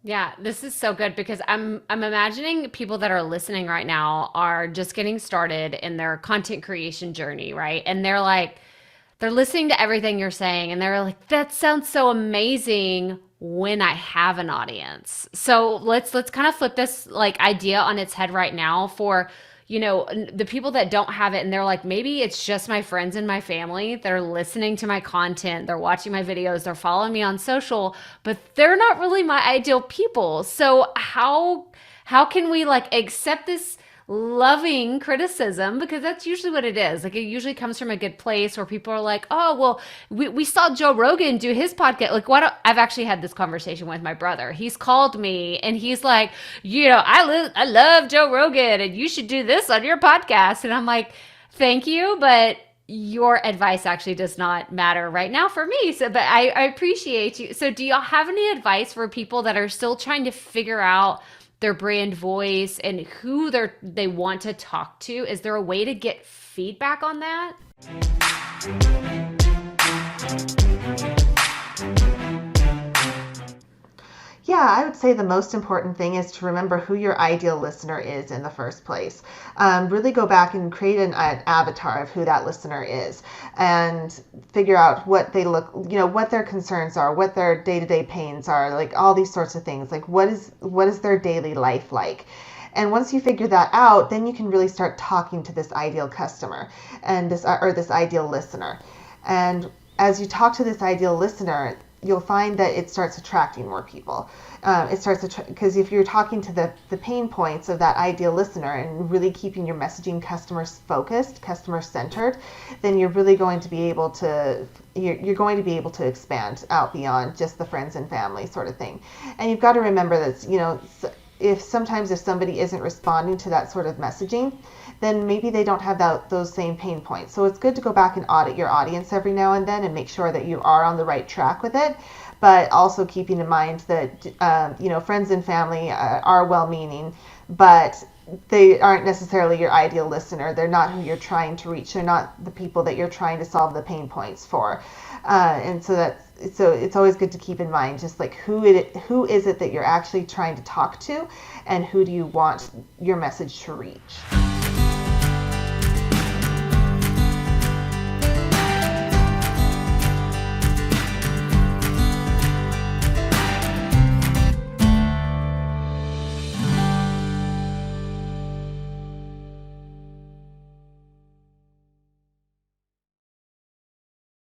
Yeah, this is so good because I'm imagining people that are listening right now are just getting started in their content creation journey, right? And they're listening to everything you're saying and they're like, that sounds so amazing when I have an audience. So let's kind of flip this like idea on its head right now for the people that don't have it and they're like, maybe it's just my friends and my family. They're listening to my content, they're watching my videos, they're following me on social, but they're not really my ideal people. So how can we like accept this loving criticism, because that's usually what it is. Like it usually comes from a good place where people are like, oh well, we saw Joe Rogan do his podcast. Like I've actually had this conversation with my brother. He's called me and he's like, I love Joe Rogan and you should do this on your podcast. And I'm like, thank you, but your advice actually does not matter right now for me. So, but I appreciate you. So do y'all have any advice for people that are still trying to figure out their brand voice and who they want to talk to? Is there a way to get feedback on that? Yeah, I would say the most important thing is to remember who your ideal listener is in the first place. Really go back and create an avatar of who that listener is and figure out what they look, what their concerns are, what their day-to-day pains are, like all these sorts of things. Like what is their daily life like? And once you figure that out, then you can really start talking to this ideal customer and this ideal listener. And as you talk to this ideal listener, you'll find that it starts attracting more people. Because if you're talking to the pain points of that ideal listener and really keeping your messaging customers focused, customer centered, then you're really going to be able to expand out beyond just the friends and family sort of thing. And you've got to remember that if somebody isn't responding to that sort of messaging, then maybe they don't have those same pain points. So it's good to go back and audit your audience every now and then and make sure that you are on the right track with it. But also keeping in mind that friends and family are well-meaning, but they aren't necessarily your ideal listener. They're not who you're trying to reach. They're not the people that you're trying to solve the pain points for. So it's always good to keep in mind just like who is it that you're actually trying to talk to, and who do you want your message to reach.